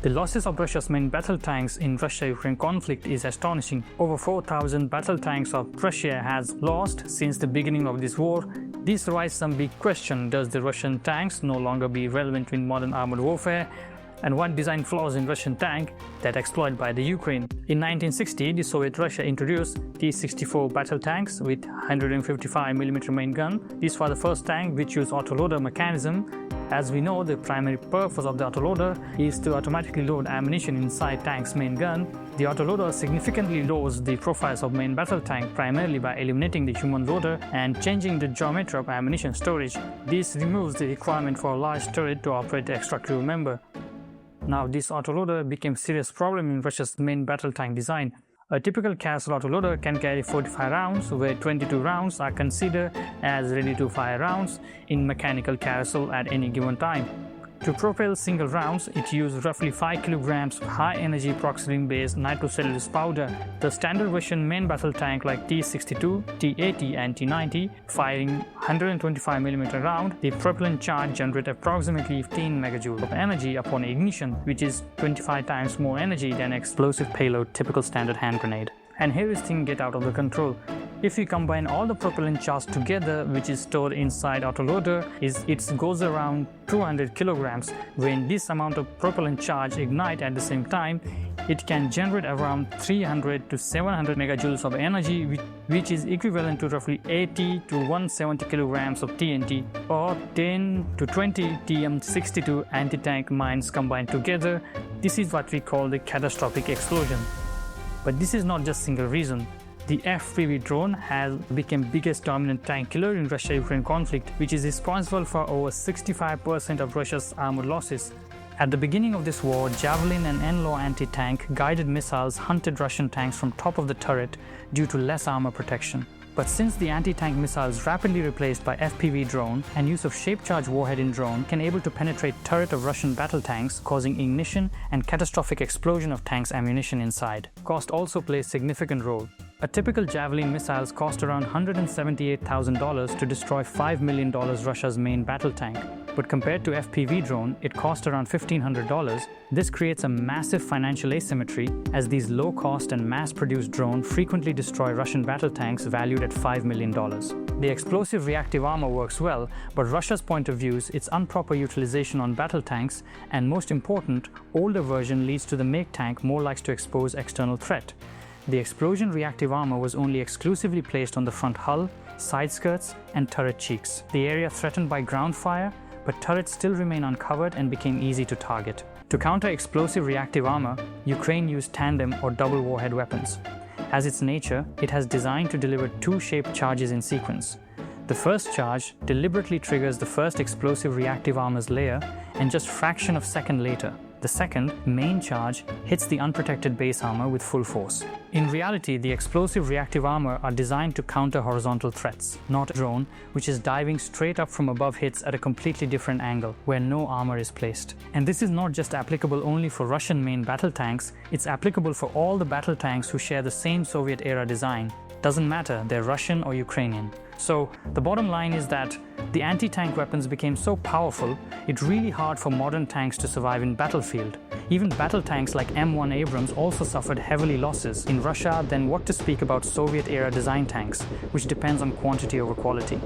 The losses of Russia's main battle tanks in Russia-Ukraine conflict is astonishing. Over 4,000 battle tanks of Russia has lost since the beginning of this war. This raises some big question: does the Russian tanks no longer be relevant in modern armored warfare? And what design flaws in Russian tank that exploited by the Ukraine? In 1960, the Soviet Russia introduced T-64 battle tanks with 155mm main gun. These were the first tank which used autoloader mechanism. As we know, the primary purpose of the autoloader is to automatically load ammunition inside tank's main gun. The autoloader significantly lowers the profiles of main battle tank primarily by eliminating the human loader and changing the geometry of ammunition storage. This removes the requirement for a large turret to operate the extra crew member. Now, this autoloader became a serious problem in Russia's main battle tank design. A typical carousel autoloader can carry 45 rounds, where 22 rounds are considered as ready-to-fire rounds in mechanical carousel at any given time. To propel single rounds, it used roughly 5 kilograms of high-energy peroxidine-based nitrocellulose powder. The standard Russian main battle tank like T-62, T-80 and T-90 firing 125mm round, the propellant charge generates approximately 15 megajoules of energy upon ignition, which is 25 times more energy than explosive payload typical standard hand grenade. And here is thing get out of the control. If you combine all the propellant charge together, which is stored inside autoloader, it goes around 200 kilograms. When this amount of propellant charge ignite at the same time, it can generate around 300 to 700 megajoules of energy, which is equivalent to roughly 80 to 170 kilograms of TNT or 10 to 20 TM62 anti-tank mines combined together. This is what we call the catastrophic explosion. But this is not just single reason. The FPV drone has become biggest dominant tank killer in Russia-Ukraine conflict, which is responsible for over 65% of Russia's armor losses. At the beginning of this war, Javelin and NLAW anti-tank guided missiles hunted Russian tanks from top of the turret due to less armor protection. But since the anti-tank missiles rapidly replaced by FPV drone and use of shape-charge warhead in drone can able to penetrate turret of Russian battle tanks, causing ignition and catastrophic explosion of tanks' ammunition inside. Cost also plays significant role. A typical Javelin missiles cost around $178,000 to destroy $5 million Russia's main battle tank. But compared to FPV drone, it cost around $1,500. This creates a massive financial asymmetry as these low-cost and mass-produced drones frequently destroy Russian battle tanks valued at $5 million. The explosive reactive armor works well, but Russia's point of view is its improper utilization on battle tanks, and most important, older version leads to the make tank more likes to expose external threat. The explosion reactive armor was only exclusively placed on the front hull, side skirts, and turret cheeks. The area threatened by ground fire, but turrets still remain uncovered and became easy to target. To counter explosive reactive armor, Ukraine used tandem or double warhead weapons. As its nature, it has designed to deliver two shaped charges in sequence. The first charge deliberately triggers the first explosive reactive armor's layer, and just fraction of second later, the second, main charge, hits the unprotected base armor with full force. In reality, the explosive reactive armor are designed to counter horizontal threats, not a drone, which is diving straight up from above hits at a completely different angle, where no armor is placed. And this is not just applicable only for Russian main battle tanks, it's applicable for all the battle tanks who share the same Soviet-era design. Doesn't matter, they're Russian or Ukrainian. So, the bottom line is that the anti-tank weapons became so powerful, it's really hard for modern tanks to survive in battlefield. Even battle tanks like M1 Abrams also suffered heavily losses in Russia, then what to speak about Soviet-era design tanks, which depends on quantity over quality.